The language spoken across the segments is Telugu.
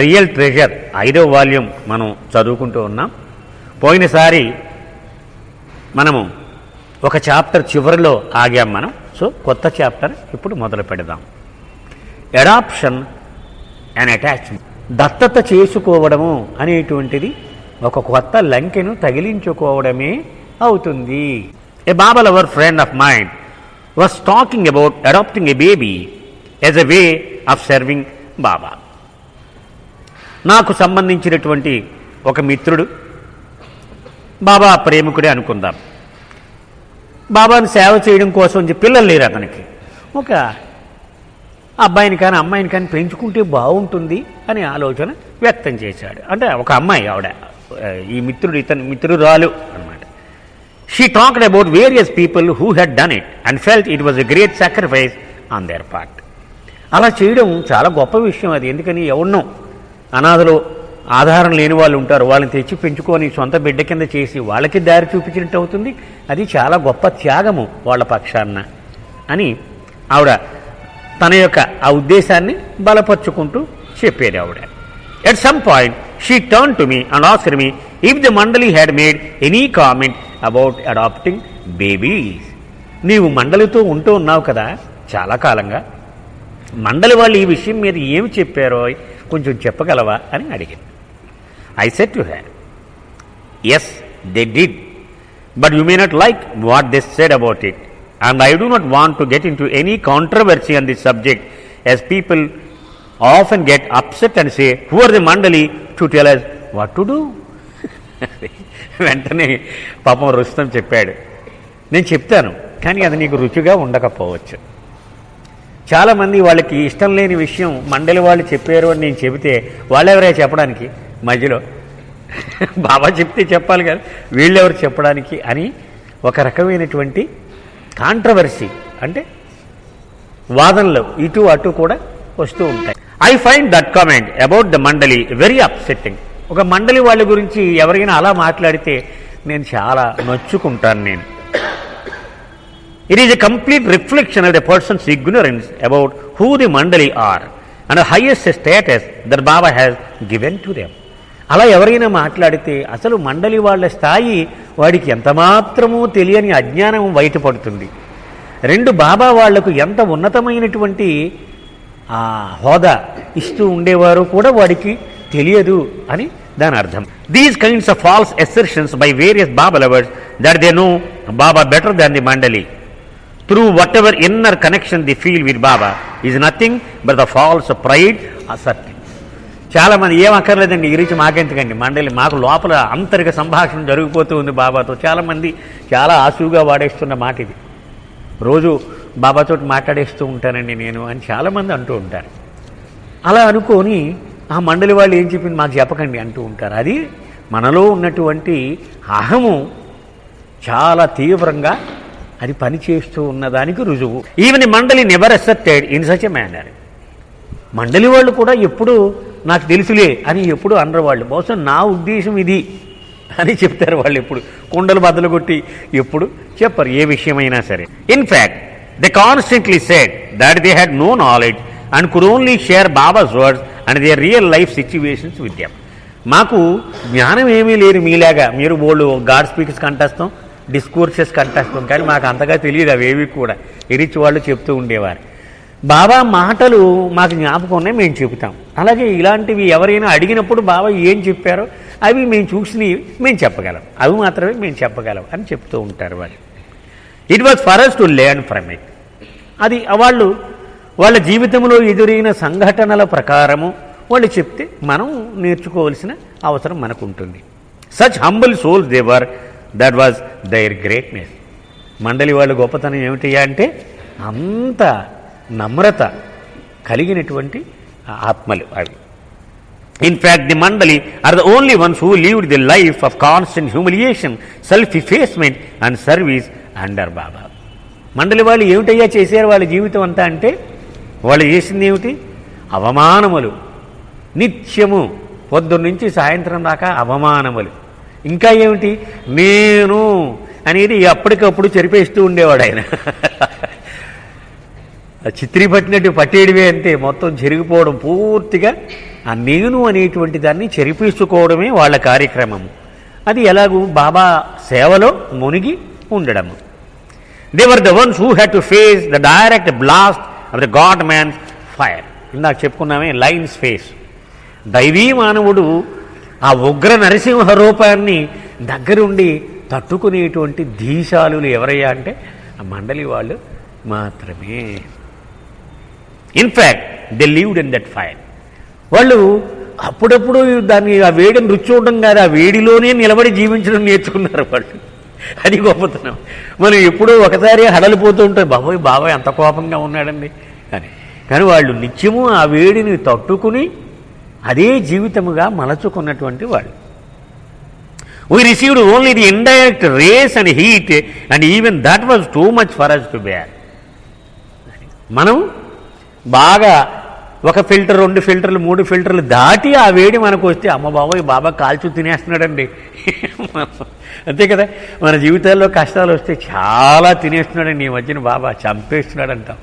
రియల్ ట్రెజర్ 5వ వాల్యూమ్ మనం చదువుకుంటూ ఉన్నాం. పోయినసారి మనము ఒక చాప్టర్ చివరిలో ఆగాం మనం. సో కొత్త చాప్టర్ ఇప్పుడు మొదలు పెడదాం. అడాప్షన్ అండ్ అటాచ్మెంట్, దత్తత చేసుకోవడము అనేటువంటిది ఒక కొత్త లంకెను తగిలించుకోవడమే అవుతుంది. A Baba lover friend of mine was talking about adopting a baby as a way of serving Baba. నాకు సంబంధించినటువంటి ఒక మిత్రుడు, బాబా ప్రేమికుడే అనుకుందాం, బాబాను సేవ చేయడం కోసం పిల్లలు లేరు అతనికి, ఒక అబ్బాయిని కానీ అమ్మాయిని కానీ పెంచుకుంటే బాగుంటుంది అనే ఆలోచన వ్యక్తం చేశాడు. అంటే ఒక అమ్మాయి, ఆవిడ ఈ మిత్రుడు, ఇతని మిత్రురాలు అనమాట. She talked about various people who had done it and felt it was a great sacrifice on their part. అలా చేయడం చాలా గొప్ప విషయం అది. ఎందుకని ఎవరినో అనాథలో ఆధారం లేని వాళ్ళు ఉంటారు, వాళ్ళని తెచ్చి పెంచుకొని సొంత బిడ్డ కింద చేసి వాళ్ళకి దారి చూపించినట్టు అవుతుంది. అది చాలా గొప్ప త్యాగము వాళ్ళ పక్షాన అని ఆవిడ తన యొక్క ఆ ఉద్దేశాన్ని బలపరుచుకుంటూ చెప్పేది ఆవిడ. At some point she turn to me and asked me if the Mandali had made any comment about adopting babies. నీవు మండలితో ఉంటూ ఉన్నావు కదా చాలా కాలంగా, మండలి వాళ్ళు ఈ విషయం మీద ఏమి చెప్పారో కొంచెం చెప్పగలవా అని అడిగింది. I said to her, yes, they did, but you may not like what they said about it, and I do not want to get into any controversy on this subject, as people often get upset and say, who are the mandali to tell us what to do? వెంటనే పాపం రుస్తం చెప్పాడు, నేను చెప్తాను కానీ అది నీకు రుచిగా ఉండకపోవచ్చు. చాలామంది వాళ్ళకి ఇష్టం లేని విషయం మండలి వాళ్ళు చెప్పారు అని నేను చెబితే వాళ్ళెవరే చెప్పడానికి, మధ్యలో బాబా చెప్తే చెప్పాలి కదా, వీళ్ళెవరు చెప్పడానికి అని ఒక రకమైనటువంటి కాంట్రవర్సీ, అంటే వాదనలు ఇటు అటు కూడా వస్తూ ఉంటాయి. I find that comment about the మండలి వెరీ అప్సెట్టింగ్. ఒక మండలి వాళ్ళ గురించి ఎవరైనా అలా మాట్లాడితే నేను చాలా నొచ్చుకుంటాను నేను. It is a complete reflection of the person's ignorance about who the mandali are and the highest status that Baba has given to them. అలా ఎవరైనా మాట్లాడితే అసలు మండలి వాళ్ళ స్థాయి వాడికి ఎంతమాత్రమూ తెలియని అజ్ఞానం బయటపడుతుంది. రెండు బాబా వాళ్లకు ఎంత ఉన్నతమైనటువంటి ఆ హోదా ఇస్తూ ఉండేవారు కూడా వాడికి తెలియదు అని దాని అర్థం. These kinds of false assertions by various Baba lovers that they know Baba better than the మండలి through whatever inner connection they feel with Baba is nothing but the false pride asserting. చాలామంది ఏం అక్కర్లేదండి, ఈ రీతి మాకెందుకండి మండలి, మాకు లోపల అంతరిక సంభాషణ జరిగిపోతూ ఉంది బాబాతో. చాలామంది చాలా ఆసుగా వాడేస్తున్న మాట ఇది. రోజు బాబాతో మాట్లాడేస్తూ ఉంటానండి నేను అని చాలామంది అంటూ ఉంటారు. అలా అనుకొని ఆ మండలి వాళ్ళు ఏం చెప్పింది మాకు చెప్పకండి అంటూ ఉంటారు. అది మనలో ఉన్నటువంటి అహము చాలా తీవ్రంగా అది పనిచేస్తూ ఉన్నదానికి రుజువు. ఈవెన్ మండలి never accepted in such a manner. మండలి వాళ్ళు కూడా ఎప్పుడు నాకు తెలుసులే అని ఎప్పుడు అనరు వాళ్ళు. బహుశా నా ఉద్దేశం ఇది అని చెప్తారు వాళ్ళు. ఎప్పుడు కుండలు బద్దలు కొట్టి ఎప్పుడు చెప్పరు ఏ విషయమైనా సరే. In fact they constantly said that they had no knowledge and could only share Baba's words and their real life situations with them. మాకు జ్ఞానం ఏమీ లేదు మీలాగా, మీరు వాళ్ళు గాడ్ స్పీక్స్ కంటేస్తాం, డిస్కోర్సెస్ కంటేస్తాం, కానీ మాకు అంతగా తెలియదు అవేవి కూడా. ఇరిచి వాళ్ళు చెప్తూ ఉండేవారు. బాబా మాటలు మాకు జ్ఞాపకం ఉన్నాయి, మేము చెబుతాం. అలాగే ఇలాంటివి ఎవరైనా అడిగినప్పుడు బాబా ఏం చెప్పారో అవి మేము చూసినవి మేము చెప్పగలం, అవి మాత్రమే మేము చెప్పగలం అని చెప్తూ ఉంటారు వాళ్ళు. It was for us to learn from it. అది వాళ్ళు వాళ్ళ జీవితంలో ఎదురైన సంఘటనల ప్రకారము వాళ్ళు చెప్తే మనం నేర్చుకోవాల్సిన అవసరం మనకు ఉంటుంది. Such humble souls they were, that was their greatness. మండలి వాళ్ళ గొప్పతనం ఏమిటయ్యా అంటే అంత నమ్రత కలిగినటువంటి ఆత్మలు అవి. In fact the Mandali are the only ones who lived the life of constant humiliation, self effacement and service under Baba. Mandali వాళ్ళు ఏమిటయ్యా చేశారు వాళ్ళ జీవితం అంతా అంటే వాళ్ళు చేసింది ఏమిటి? అవమానములు, నిత్యము పొద్దున్నుంచి సాయంత్రం దాకా అవమానములు. ఇంకా ఏమిటి? నేను అనేది అప్పటికప్పుడు చెరిపేస్తూ ఉండేవాడు ఆయన. చిత్రీ పట్టినట్టు పట్టేయడమే అంతే, మొత్తం చెరిగిపోవడం, పూర్తిగా ఆ నేను అనేటువంటి దాన్ని చెరిపేసుకోవడమే వాళ్ళ కార్యక్రమము. అది ఎలాగూ బాబా సేవలో మునిగి ఉండడము. They were the ones who had to face the direct blast of the god man's fire. ఇందాక చెప్పుకున్నామే లైన్స్ ఫేస్. దైవీ మానవుడు ఆ ఉగ్ర నరసింహ రూపాన్ని దగ్గరుండి తట్టుకునేటువంటి ధీశాలులు ఎవరయ్యా అంటే ఆ మండలి వాళ్ళు మాత్రమే. In fact they lived in that fire. వాళ్ళు అప్పుడప్పుడు దాన్ని ఆ వేడిని రుచి చూడడం కాదు, ఆ వేడిలోనే నిలబడి జీవించడం నేర్చుకున్నారు వాళ్ళు. అది గొప్పతనం. మనం ఎప్పుడూ ఒకసారి హడలిపోతూ ఉంటాం, బాబాయ్ అంత కోపంగా ఉన్నాడండి అని. కానీ వాళ్ళు నిత్యము ఆ వేడిని తట్టుకుని అదే జీవితముగా మలచుకున్నటువంటి వాళ్ళు. We received only the indirect rays and heat, and even that was too much for us to bear. మనం బాగా ఒక ఫిల్టర్, 2 ఫిల్టర్లు, 3 ఫిల్టర్లు దాటి ఆ వేడి మనకు వస్తే అమ్మ బాబాయ్ బాబా కాల్చు తినేస్తున్నాడండి అంతే కదా. మన జీవితాల్లో కష్టాలు వస్తే చాలా తినేస్తున్నాడండి, ఈ మధ్యన బాబా చంపేస్తున్నాడు అంటాం.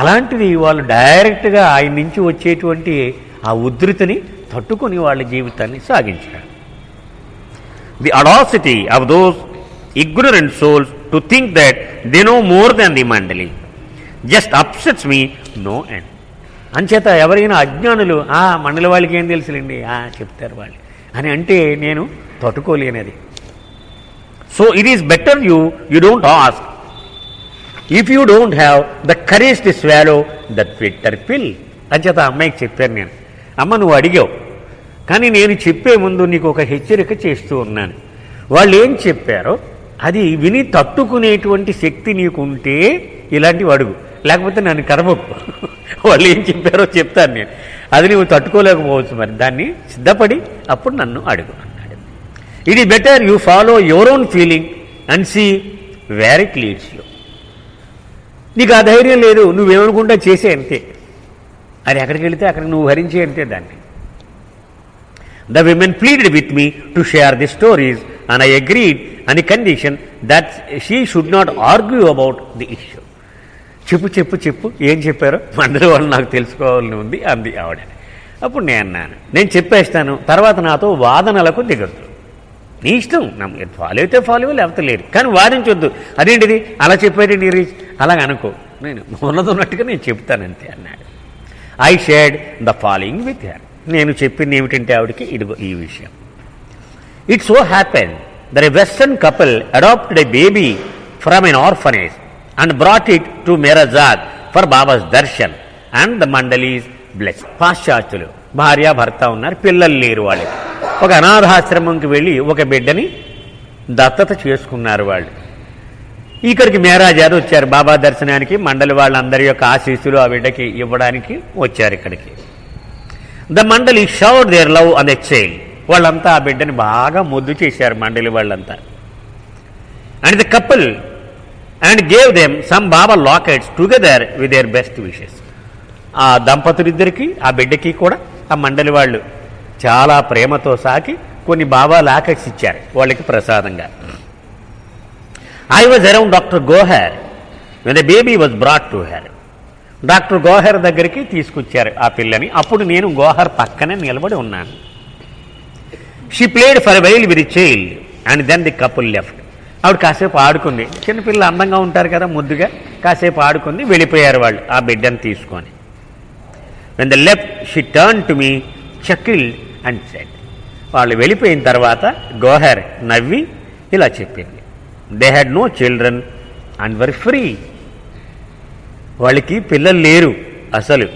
అలాంటిది వాళ్ళు డైరెక్ట్గా ఆయన నుంచి వచ్చేటువంటి ఆ ఉధృతిని తట్టుకొని వాళ్ళ జీవితాన్ని సాగించారు. The audacity of those ignorant souls to think that they know more than the Mandali just upsets me no end. అంచేత ఎవరైనా అజ్ఞానులు మండలి వాళ్ళకి ఏం తెలుసులేండి చెప్తారు వాళ్ళు అని అంటే నేను తట్టుకోలేనది. So it is better you don't ask if you don't have the courage to swallow that bitter pill. అంచేత అమ్మాయికి చెప్పాను నేను, అమ్మ నువ్వు అడిగావు కానీ నేను చెప్పే ముందు నీకు ఒక హెచ్చరిక చేస్తూ ఉన్నాను. వాళ్ళు ఏం చెప్పారో అది విని తట్టుకునేటువంటి శక్తి నీకుంటే ఇలాంటివి అడుగు, లేకపోతే నన్ను కరవకు. వాళ్ళు ఏం చెప్పారో చెప్తాను నేను, అది నువ్వు తట్టుకోలేకపోవచ్చు, మరి దాన్ని సిద్ధపడి అప్పుడు నన్ను అడుగు అన్నాడు. It is better you follow your own feeling and see where it leads you. నీకు ఆ ధైర్యం లేదు, నువ్వేమనుకుంటా చేసే అంతే, అది ఎక్కడికి వెళితే అక్కడికి నువ్వు హరించే అంతే దాన్ని. The women pleaded with me to share the stories and I agreed on the condition that she should not argue about the issue. చెప్పు ఏం చెప్పారో మండలి వాళ్ళు నాకు తెలుసుకోవాలని ఉంది అంది ఆవిడ. అప్పుడు నేను చెప్పేస్తాను, తర్వాత నాతో వాదనలకు దిగద్దు, నీ ఇష్టం, ఫాలో అయితే ఫాలో లేకపోతే లేదు, కానీ వాదించొద్దు. అదేంటిది అలా చెప్పేది నీ రీచ్ అలాగ అనుకో, నేను ఉన్నట్టుగా నేను చెప్తానంతే అన్నాడు. I shared the following with her. నేను చెప్పింది ఏమిటంటే ఆవిడకి ఇదిగో ఈ విషయం. It so happen that a western couple adopted a baby from an orphanage and brought it to Meherazad for Baba's darshan and the Mandali's bless. పాశ్చాత్యులు భార్య భర్త ఉన్నారు, పిల్లలు లేరు వాళ్ళకి. ఒక అనాథాశ్రమంకి వెళ్ళి ఒక బిడ్డని దత్తత చేసుకున్నారు వాళ్ళు. ఇక్కడికి మేరాజాద్ వచ్చారు బాబా దర్శనానికి, మండలి వాళ్ళందరి యొక్క ఆశీస్సులు ఆ బిడ్డకి ఇవ్వడానికి వచ్చారు ఇక్కడికి. ద మండలి showered there love on the child. వాళ్ళంతా ఆ బిడ్డని బాగా ముద్దు చేశారు మండలి వాళ్ళంతా. And the couple and gave them some Baba lockets together with their best wishes. ఆ దంపతులిద్దరికీ ఆ బిడ్డకి కూడా ఆ మండలి వాళ్ళు చాలా ప్రేమతో సాకి కొన్ని బాబా లాకెట్స్ ఇచ్చారు వాళ్ళకి ప్రసాదంగా. I was around doctor Goher when the baby was brought to her. Doctor Goher దగ్గరికి తీసుకొచ్చారు ఆ పిల్లని. అప్పుడు నేను గోహర్ పక్కనే నిలబడి ఉన్నాను. She played for a while with the child and then the couple left. ఆవిడ కాసేపు ఆడుకుంది, చిన్నపిల్లలు అందంగా ఉంటారు కదా ముద్దుగా, కాసేపు ఆడుకుంది, వెళ్ళిపోయారు వాళ్ళు ఆ బిడ్డను తీసుకొని. When the left she turn to me chuckled and said. వాళ్ళు వెళ్ళిపోయిన తర్వాత గోహర్ నవ్వి ఇలా చెప్పింది, they had no children and were free. వాళ్ళకి పిల్లలు లేరు అసలు.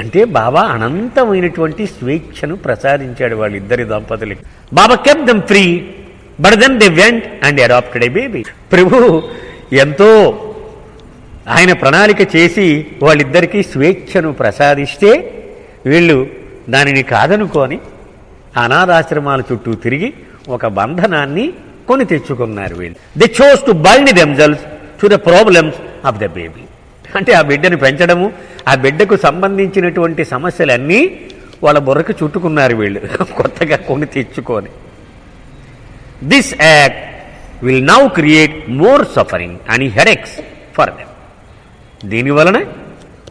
అంటే బాబా అనంతమైనటువంటి స్వేచ్ఛను ప్రసాదించాడు వాళ్ళిద్దరి దంపతులకి. Baba kept them free but then they went and adopted a baby. ప్రభు ఎంతో ఆయన ప్రణాళిక చేసి వాళ్ళిద్దరికీ స్వేచ్ఛను ప్రసాదిస్తే వీళ్ళు దానిని కాదనుకొని అనాథాశ్రమాల చుట్టూ తిరిగి ఒక బంధనాన్ని కొని తెచ్చుకున్నారు వీళ్ళు. They chose to bind themselves to the problems of the baby. అంటే ఆ బిడ్డను పెంచడము, ఆ బిడ్డకు సంబంధించినటువంటి సమస్యలన్నీ వాళ్ళ బుర్రకు చుట్టుకున్నారు వీళ్ళు కొత్తగా కొని తెచ్చుకొని. This act will now create more suffering and headaches for them. దీనివలన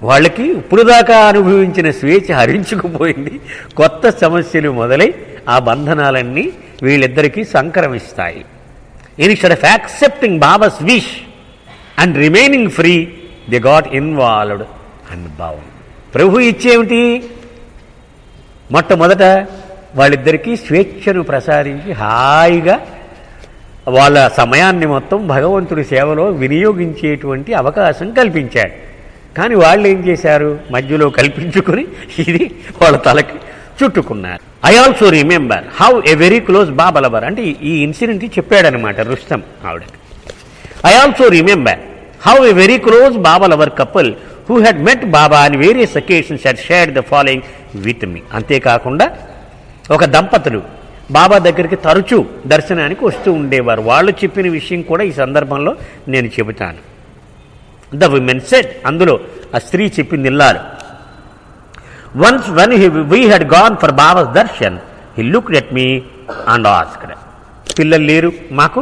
వాళ్ళకి ఇప్పుడు దాకా అనుభవించిన స్వేచ్ఛ హరించుకుపోయింది. కొత్త సమస్యలు మొదలై ఆ బంధనాలన్నీ వీళ్ళిద్దరికీ సంక్రమిస్తాయి. Instead of accepting Baba's wish and remaining free, they got involved and bound. ప్రభు ఇచ్చేమిటి? మొట్టమొదట వాళ్ళిద్దరికీ స్వేచ్ఛను ప్రసాదించి హాయిగా వాళ్ళ సమయాన్ని మొత్తం భగవంతుడి సేవలో వినియోగించేటువంటి అవకాశం కల్పించాడు. కానీ వాళ్ళు ఏం చేశారు? మధ్యలో కల్పించుకొని ఇది వాళ్ళ తలకి చుట్టుకున్నారు. I also remember how a very close Baba lover, అంటే ఈ ఇన్సిడెంట్ చెప్పాడనమాట రుస్తం ఆవిడకి. I also remember how a very close Baba lover couple who had met Baba on various occasions had shared the following with me. అంతేకాకుండా ఒక దంపతులు బాబా దగ్గరికి తరచూ దర్శనానికి వస్తూ ఉండేవారు. వాళ్ళు చెప్పిన విషయం కూడా ఈ సందర్భంలో నేను చెబుతాను. ద విమెన్ సెడ్, అందులో ఆ స్త్రీ చెప్పింది ఇల్లాలు, once when we had gone for Baba's Darshan he looked at me and asked. పిల్లలు లేరు మాకు.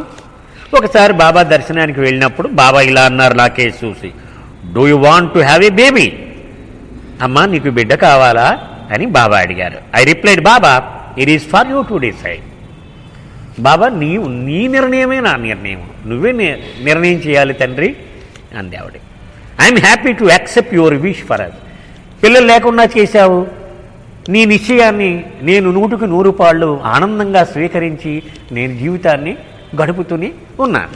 ఒకసారి బాబా దర్శనానికి వెళ్ళినప్పుడు బాబా ఇలా అన్నారు నాకే చూసి, do you want to have a baby? అమ్మా నీకు బిడ్డ కావాలా అని బాబా అడిగారు. I replied, Baba it is for you to decide. Baba నీ నిర్ణయమే నా నిర్ణయం, నువ్వే నిర్ణయం చేయాలి తండ్రి అంది ఆవిడ. I'm happy to accept your wish for us. పిల్లలు లేకుండా చేశావు, నీ నిశ్చయాన్ని నేను 100కు 100 ఆనందంగా స్వీకరించి నేను జీవితాన్ని గడుపుతూనే ఉన్నాను.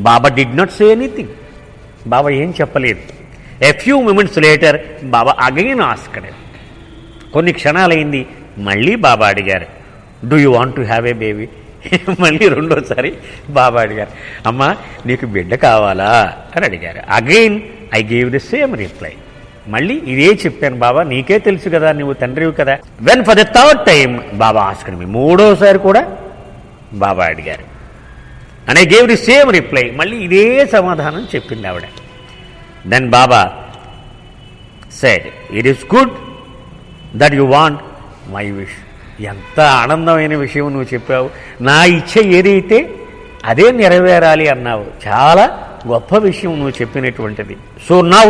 బాబా డిడ్ నాట్ సే ఎనీథింగ్. బాబా ఏం చెప్పలేదు. A few minutes later Baba again asked. కొన్ని క్షణాలైంది, మళ్ళీ బాబా అడిగారు, do you want to have a baby? మళ్ళీ రెండోసారి బాబా అడిగారు, అమ్మా నీకు బిడ్డ కావాలా అని అడిగారు. Again I gave the same reply. మళ్ళీ ఇదే చెప్పాను, బాబా నీకే తెలుసు కదా, నువ్వు తండ్రివి కదా. When for the third time Baba asked me, మూడోసారి కూడా బాబా అడిగారు. And I gave the same reply. మళ్ళీ ఇదే సమాధానం చెప్పింది ఆవిడ. Then Baba said, it is good that you want my wish. ఎంత ఆనందమైన విషయం నువ్వు చెప్పావు. నా ఇచ్చ ఏదైతే అదే నెరవేరాలి అన్నావు. చాలా గొప్ప విషయం నువ్వు చెప్పినటువంటిది. So now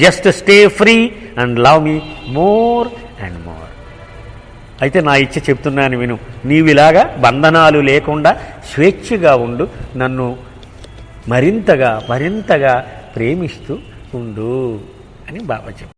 just stay free and love me more and more. అయితే నా ఇచ్చ చెప్తున్నాను విను, నీవిలాగా బంధనాలు లేకుండా స్వేచ్ఛగా ఉండు, నన్ను మరింతగా మరింతగా ప్రేమిస్తూ ఉండు అని బాబా చెప్పారు.